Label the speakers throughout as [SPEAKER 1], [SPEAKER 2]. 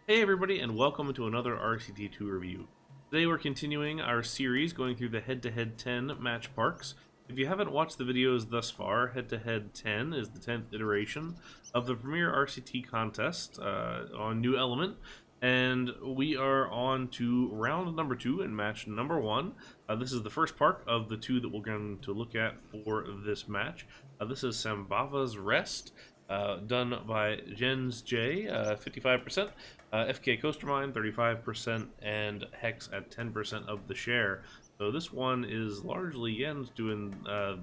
[SPEAKER 1] Hey everybody, and welcome to another RCT2 review. Today we're continuing our series going through the Head-to-Head 10 match parks. If you haven't watched the videos thus far, Head-to-Head 10 is the 10th iteration of the premier RCT contest on New Element, and we are on to round number 2 and match number 1. This is the first park of the two that we're going to look at for this match. This is Sambhava's Rest, done by Jens J, 55%. FK Coastermind 35%, and Hex at 10% of the share. So this one is largely Jens doing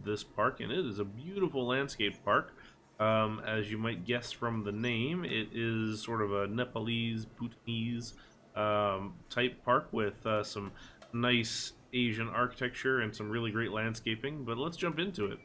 [SPEAKER 1] this park, and it is a beautiful landscape park. As you might guess from the name, it is sort of a Nepalese, Bhutanese type park with some nice Asian architecture and some really great landscaping. But let's jump into it.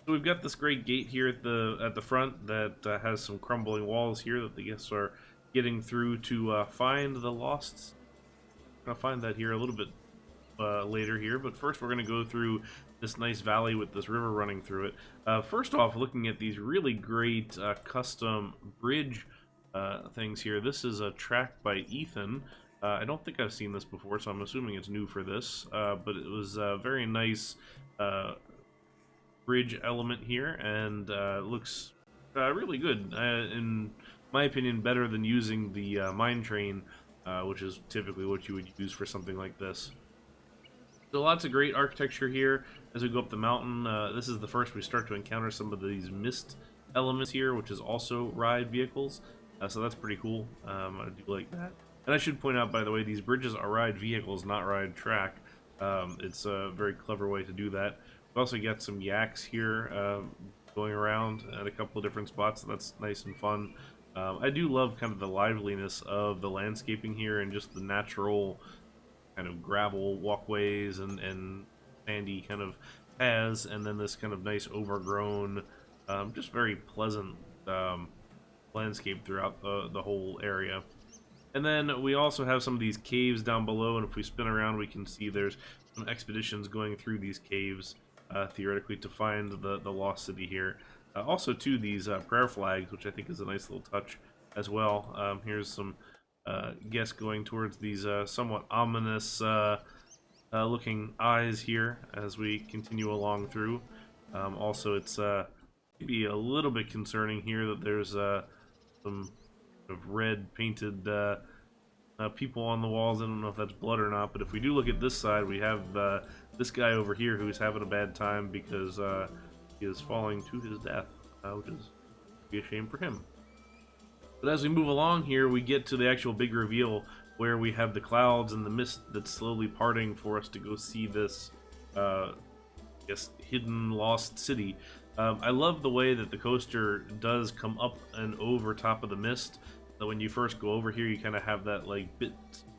[SPEAKER 1] So we've got this great gate here at the front that has some crumbling walls here that the guests are getting through to find the lost. I'm gonna find that here a little bit later here, but first we're gonna go through this nice valley with this river running through it. First off, looking at these really great custom bridge things here. This is a track by Ethan. I don't think I've seen this before, so I'm assuming it's new for this, but it was a very nice bridge element here, and looks really good. In my opinion, better than using the mine train, which is typically what you would use for something like this. So lots of great architecture here as we go up the mountain. This is the first we start to encounter some of these mist elements here, which is also ride vehicles. So that's pretty cool. I do like that. And I should point out, by the way, these bridges are ride vehicles, not ride track. It's a very clever way to do that. We also got some yaks here going around at a couple of different spots. So that's nice and fun. I do love kind of the liveliness of the landscaping here and just the natural kind of gravel walkways and sandy kind of paths, and then this kind of nice overgrown, just very pleasant landscape throughout the whole area. And then we also have some of these caves down below, and if we spin around we can see there's some expeditions going through these caves, theoretically, to find the lost city here. Also, too, these prayer flags, which I think is a nice little touch as well. Here's some guests going towards these somewhat ominous looking eyes here as we continue along through. Also, it's maybe a little bit concerning here that there's some sort of red painted people on the walls. I don't know if that's blood or not, but if we do look at this side, we have this guy over here who's having a bad time because he is falling to his death, which is be a shame for him. But as we move along here, we get to the actual big reveal where we have the clouds and the mist that's slowly parting for us to go see this, I guess, hidden lost city. I love the way that the coaster does come up and over top of the mist. So when you first go over here, you kind of have that like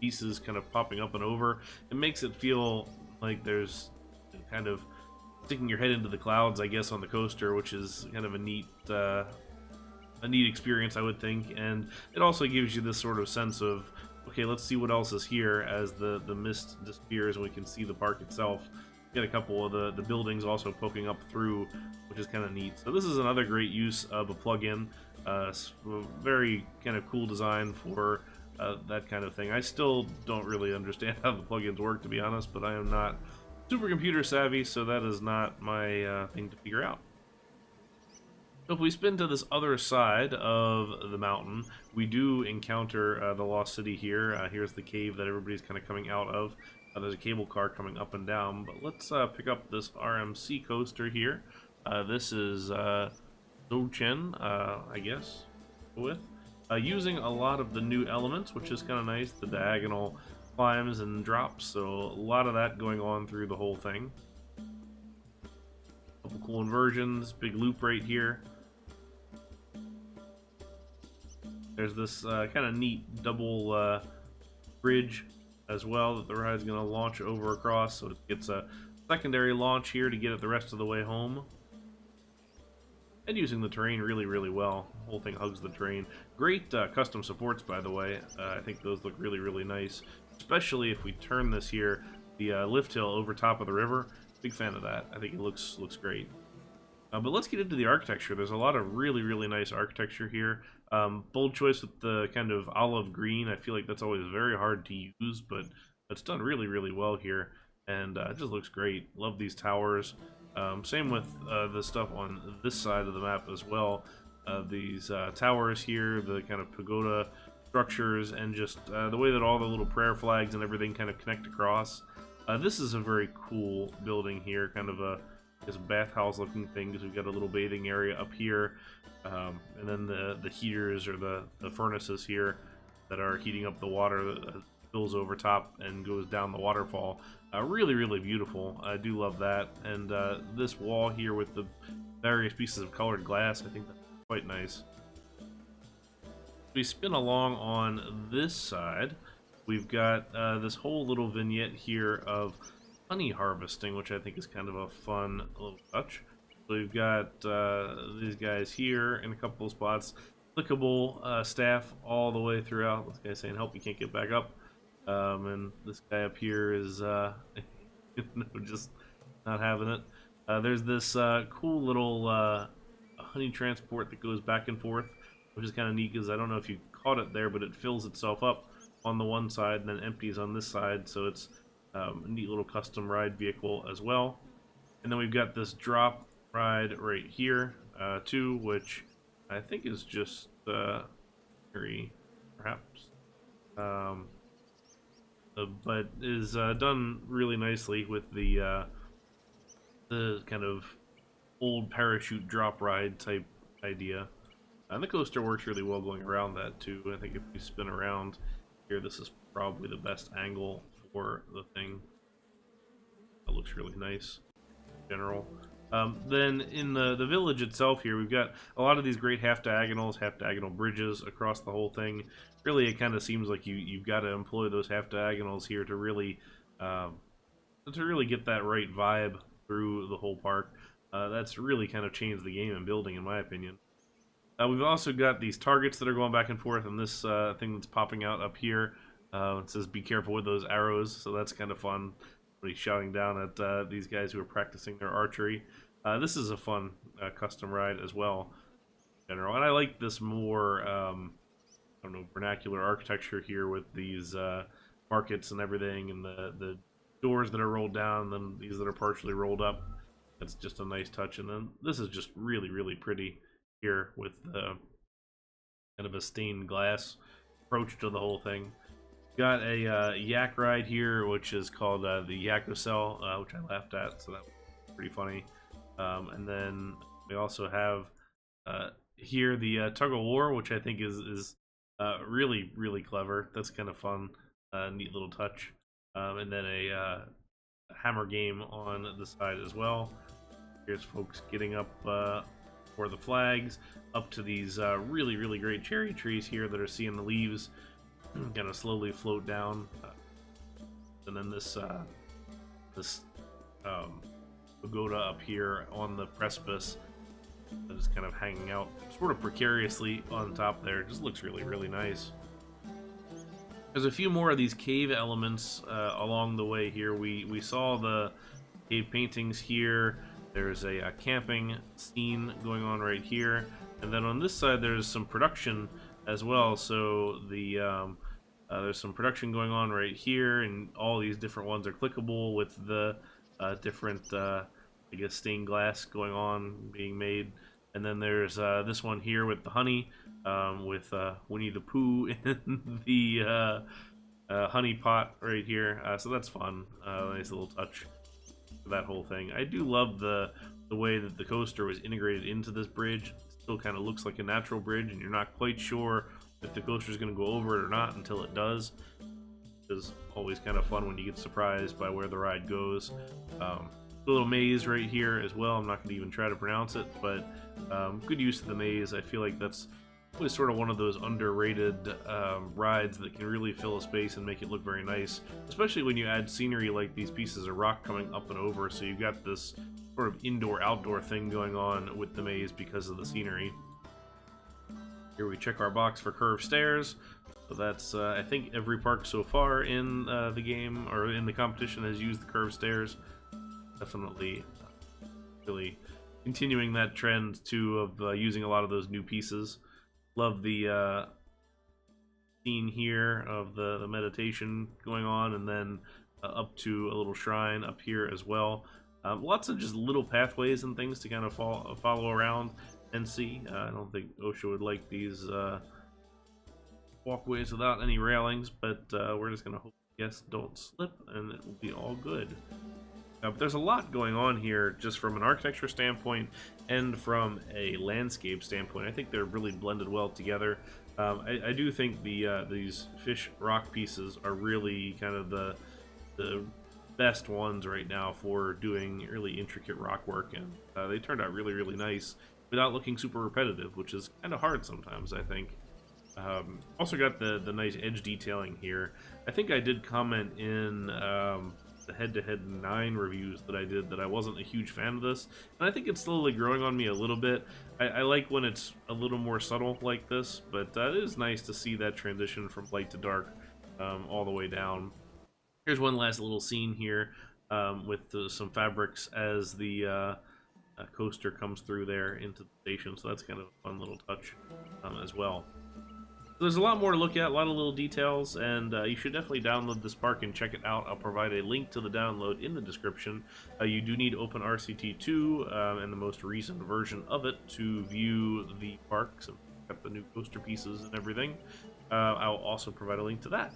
[SPEAKER 1] pieces kind of popping up and over. It makes it feel like there's kind of sticking your head into the clouds, I guess, on the coaster, which is kind of a neat experience, I would think. And it also gives you this sort of sense of, okay, let's see what else is here as the mist disappears and we can see the park itself. Get a couple of the buildings also poking up through, which is kind of neat. So this is another great use of a plug-in. Very kind of cool design for that kind of thing. I still don't really understand how the plugins work, to be honest, but I am not super computer savvy, so that is not my thing to figure out. So if we spin to this other side of the mountain, we do encounter the lost city here. Here's the cave that everybody's kind of coming out of. There's a cable car coming up and down, but let's pick up this RMC coaster here. This is Zochen, I guess, with using a lot of the new elements, which is kind of nice. The diagonal climbs and drops, so a lot of that going on through the whole thing. Couple cool inversions, big loop right here. There's this kind of neat double bridge as well that the ride's going to launch over across, so it gets a secondary launch here to get it the rest of the way home. And using the terrain really well. The whole thing hugs the terrain. Great custom supports, by the way. I think those look really nice, especially if we turn this here, the lift hill over top of the river. Big fan of that. I think it looks great. But let's get into the architecture. There's a lot of really nice architecture here. Bold choice with the kind of olive green. I feel like that's always very hard to use, but it's done really, really well here, and it just looks great. Love these towers. Same with the stuff on this side of the map as well. These towers here, the kind of pagoda structures, and just the way that all the little prayer flags and everything kind of connect across. This is a very cool building here, kind of a bathhouse looking thing, because we've got a little bathing area up here, and then the heaters or the furnaces here that are heating up the water that spills over top and goes down the waterfall. Really, really beautiful. I do love that. And this wall here with the various pieces of colored glass, I think that's quite nice. We spin along on this side. We've got this whole little vignette here of honey harvesting, which I think is kind of a fun little touch. So we've got these guys here in a couple of spots. Clickable staff all the way throughout. This guy's saying, help, you can't get back up. And this guy up here is just not having it. There's this cool little honey transport that goes back and forth, which is kind of neat, because I don't know if you caught it there, but it fills itself up on the one side and then empties on this side, so it's a neat little custom ride vehicle as well. And then we've got this drop ride right here too, which I think is just free, perhaps, but is done really nicely with the kind of old parachute drop ride type idea. And the coaster works really well going around that too. I think if we spin around here, this is probably the best angle for the thing. That looks really nice in general. Then in the village itself here, we've got a lot of these great half diagonal bridges across the whole thing. Really, it kind of seems like you've got to employ those half diagonals here to really get that right vibe through the whole park. That's really kind of changed the game and building, in my opinion. We've also got these targets that are going back and forth, and this thing that's popping out up here. It says, be careful with those arrows, so that's kind of fun. Somebody's shouting down at these guys who are practicing their archery. This is a fun custom ride as well, in general. And I like this more, I don't know, vernacular architecture here with these markets and everything, and the doors that are rolled down, and then these that are partially rolled up. That's just a nice touch. And then this is just really, really pretty here with the kind of a stained glass approach to the whole thing. Got a yak ride here, which is called the Yakosel, which I laughed at, so that was pretty funny. And then we also have here the tug of war, which I think is really, really clever. That's kind of fun, neat little touch. And then a hammer game on the side as well. Here's folks getting up for the flags, up to these really, really great cherry trees here that are seeing the leaves kind of slowly float down. And then this pagoda up here on the precipice that is kind of hanging out sort of precariously on top there. Just looks really, really nice. There's a few more of these cave elements along the way here. We saw the cave paintings here. There's a camping scene going on right here, and then on this side there's some production as well. So there's some production going on right here, and all these different ones are clickable with the different I guess stained glass going on being made. And then there's this one here with the honey, with Winnie the Pooh in the honey pot right here. So that's fun. Nice little touch for that whole thing. I do love the way that the coaster was integrated into this bridge. It still kind of looks like a natural bridge, and you're not quite sure if the coaster is going to go over it or not until it does. It's always kind of fun when you get surprised by where the ride goes. A little maze right here as well. I'm not going to even try to pronounce it, but good use of the maze. I feel like that's always sort of one of those underrated rides that can really fill a space and make it look very nice, especially when you add scenery like these pieces of rock coming up and over. So you've got this sort of indoor-outdoor thing going on with the maze because of the scenery. Here we check our box for curved stairs. So that's, I think every park so far in the game, or in the competition, has used the curved stairs. Definitely really continuing that trend, too, of using a lot of those new pieces. Love the scene here of the meditation going on, and then up to a little shrine up here as well. Lots of just little pathways and things to kind of follow around and see. I don't think OSHA would like these walkways without any railings, but we're just going to hope guests don't slip and it will be all good. But there's a lot going on here just from an architecture standpoint and from a landscape standpoint. I think they're really blended well together. I do think these fish rock pieces are really kind of the best ones right now for doing really intricate rock work, and they turned out really, really nice without looking super repetitive, which is kind of hard sometimes, I think. Also got the nice edge detailing here. I think I did comment in the head-to-head 9 reviews that I did that I wasn't a huge fan of this, and I think it's slowly growing on me a little bit. I like when it's a little more subtle like this, but it is nice to see that transition from light to dark all the way down. Here's one last little scene here with some fabrics as the coaster comes through there into the station, so that's kind of a fun little touch as well. So there's a lot more to look at, a lot of little details, and you should definitely download this park and check it out. I'll provide a link to the download in the description. You do need Open RCT2 and the most recent version of it to view the park, so got the new coaster pieces and everything. I'll also provide a link to that.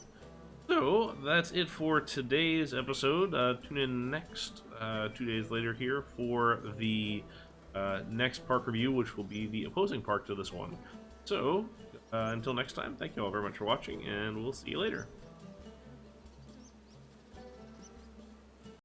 [SPEAKER 1] So that's it for today's episode. Tune in next 2 days later here for the next park review, which will be the opposing park to this one. So until next time, thank you all very much for watching, and we'll see you later.